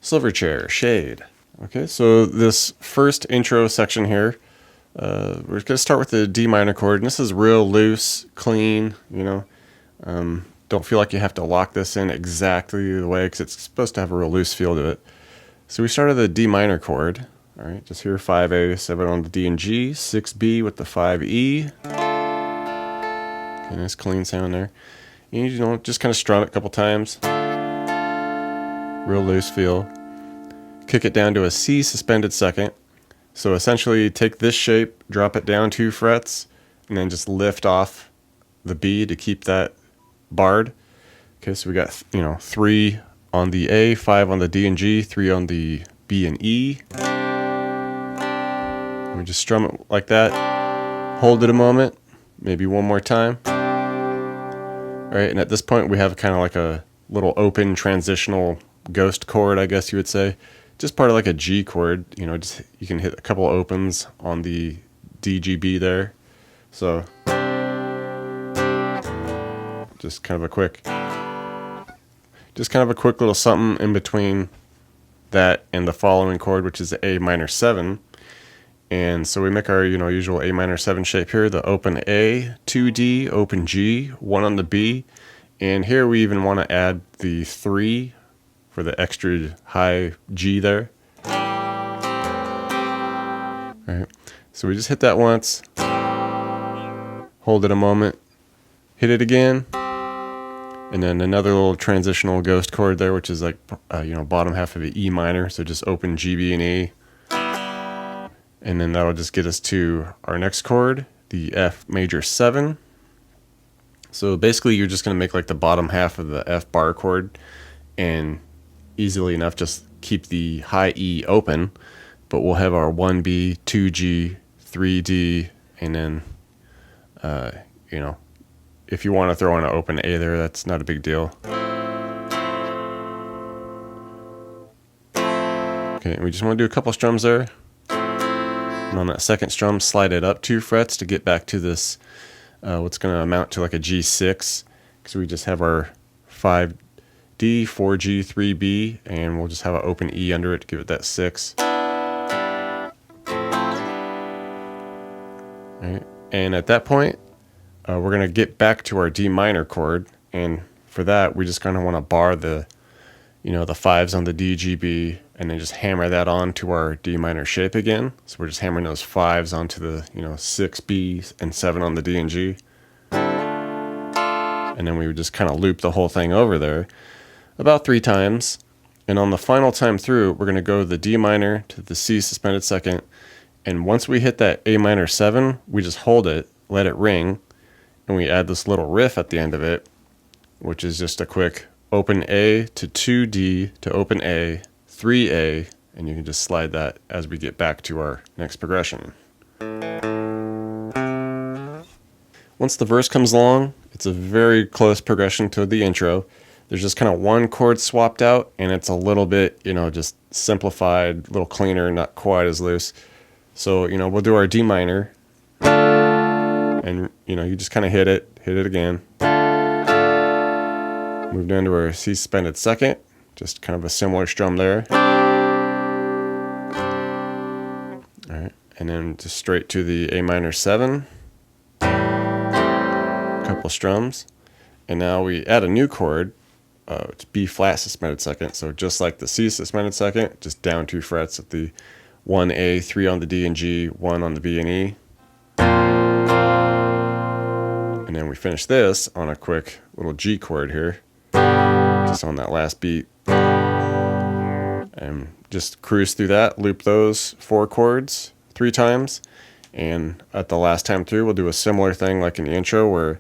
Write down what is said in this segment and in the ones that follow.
Silverchair, Shade. Okay, so this first intro section here, we're going to start with the D minor chord, and this is real loose, clean, you know. Don't feel like you have to lock this in exactly the way, because it's supposed to have a real loose feel to it. So we started the D minor chord, all right, just here 5A, 7 on the D and G, 6B with the 5E. Okay, nice clean sound there. You know, just kind of strum it a couple times. Real loose feel. Kick it down to a C suspended second. So essentially take this shape, drop it down 2 frets, and then just lift off the B to keep that barred. Okay, so we got, you know, 3 on the A, 5 on the D and G, 3 on the B and E. And we just strum it like that. Hold it a moment, maybe one more time. All right, and at this point we have kind of like a little open transitional ghost chord, I guess you would say. Just part of like a G chord, you know, just you can hit a couple opens on the D, G, B there. So just kind of a quick little something in between that and the following chord, which is the A minor 7. And so we make our, you know, usual A minor 7 shape here, the open A, 2D, open G, 1 on the B. And here we even want to add the 3 for the extra high G there. Alright, so we just hit that once, hold it a moment, hit it again, and then another little transitional ghost chord there, which is like, you know, bottom half of an E minor, so just open G, B, and E. And then that'll just get us to our next chord, the F major 7. So basically you're just going to make like the bottom half of the F bar chord, and easily enough just keep the high E open, but we'll have our 1B, 2G, 3D, and then you know, if you want to throw in an open A there, that's not a big deal. Okay, and we just want to do a couple strums there, and on that second strum slide it up 2 frets to get back to this what's going to amount to like a G6, because we just have our 5D, 4G, 3B, and we'll just have an open E under it to give it that 6. Right. And at that point, we're going to get back to our D minor chord, and for that we just kind of want to bar the, you know, the 5s on the D, G, B, and then just hammer that onto our D minor shape again. So we're just hammering those 5s onto the, you know, 6, B, and 7 on the D and G. And then we would just kind of loop the whole thing over there about 3 times. And on the final time through, we're going to go the D minor to the C suspended second. And once we hit that A minor 7, we just hold it, let it ring, and we add this little riff at the end of it, which is just a quick open A to 2D to open A, 3A, and you can just slide that as we get back to our next progression. Once the verse comes along, it's a very close progression to the intro. There's just kind of one chord swapped out, and it's a little bit, you know, just simplified, a little cleaner, not quite as loose. So, you know, we'll do our D minor, and, you know, you just kind of hit it again. Move down to our C suspended second, just kind of a similar strum there. All right, and then just straight to the A minor 7. Couple strums, and now we add a new chord. It's B flat suspended second, so just like the C suspended second, just down 2 frets at the 1A, 3 on the D and G, 1 on the B and E. And then we finish this on a quick little G chord here, just on that last beat. And just cruise through that, loop those 4 chords 3 times, and at the last time through we'll do a similar thing like in the intro where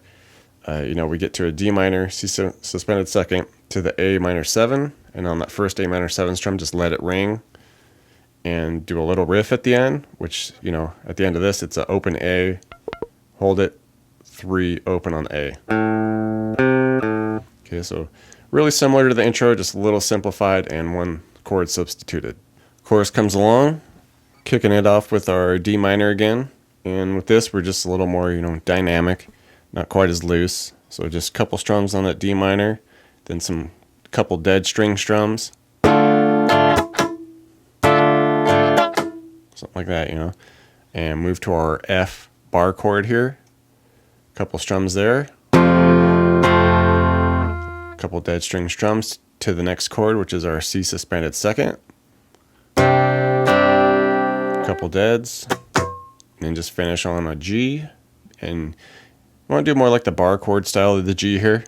you know, we get to a D minor, C suspended second to the A minor 7, and on that first A minor 7 strum just let it ring and do a little riff at the end, which, you know, at the end of this it's an open A, hold it, 3 open on A. Okay, so really similar to the intro, just a little simplified and 1 chord substituted. Chorus comes along, kicking it off with our D minor again, and with this we're just a little more, you know, dynamic, not quite as loose. So just a couple strums on that D minor, then couple dead string strums, and something like that, you know, and move to our F bar chord here. A couple strums there, a couple dead string strums to the next chord, which is our C suspended second, a couple deads, and then just finish on a G. And you want to do more like the bar chord style of the G here.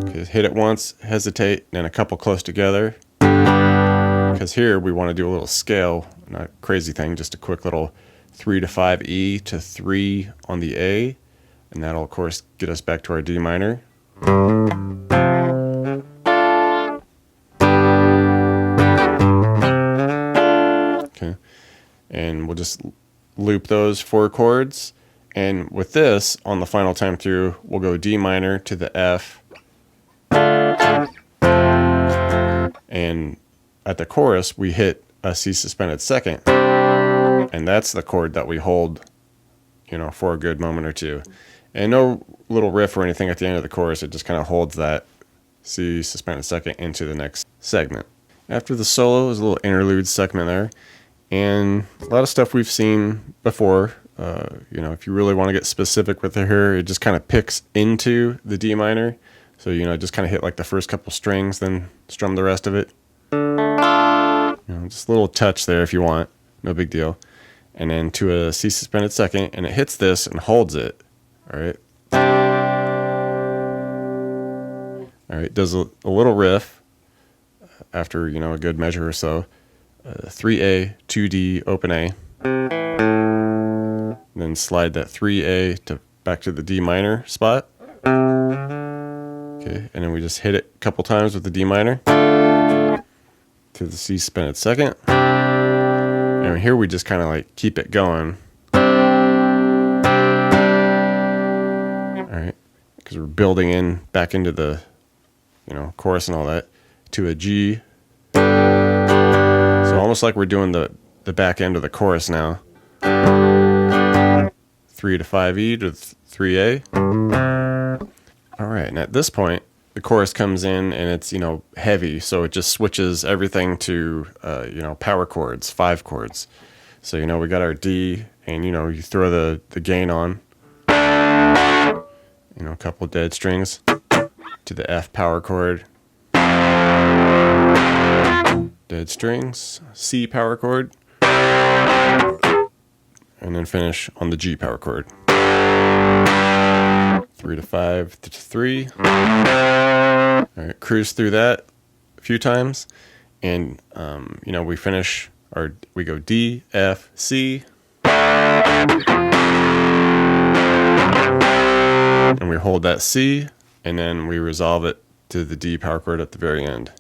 Okay, hit it once, hesitate, then a couple close together. Because here we want to do a little scale, not a crazy thing, just a quick little 3 to 5 E to 3 on the A, and that'll of course get us back to our D minor. Okay, and we'll just loop those 4 chords, and with this, on the final time through, we'll go D minor to the F, and at the chorus, we hit a C suspended second, and that's the chord that we hold, you know, for a good moment or two. And no little riff or anything at the end of the chorus, it just kind of holds that C suspended second into the next segment. After the solo is a little interlude segment there, and a lot of stuff we've seen before. You know, if you really want to get specific with it here, it just kind of picks into the D minor. So, you know, just kind of hit like the first couple strings, then strum the rest of it. You know, just a little touch there if you want, no big deal. And then to a C suspended second, and it hits this and holds it. All right. All right, does a little riff after, you know, a good measure or so. 3A, 2D, open A. And then slide that 3A to back to the D minor spot. Okay, and then we just hit it a couple times with the D minor to the C suspended second. And here we just kind of like keep it going. All right, because we're building in back into the, you know, chorus and all that, to a G. So almost like we're doing the back end of the chorus now. 3 to 5E to 3A. All right, and at this point, the chorus comes in and it's, you know, heavy, so it just switches everything to, you know, power chords, 5 chords. So, you know, we got our D, and, you know, you throw the gain on, you know, a couple dead strings to the F power chord, dead strings, C power chord, and then finish on the G power chord. 3 to 5 to 3. All right, cruise through that a few times, and you know, we finish, or we go D, F, C, and we hold that C, and then we resolve it to the D power chord at the very end.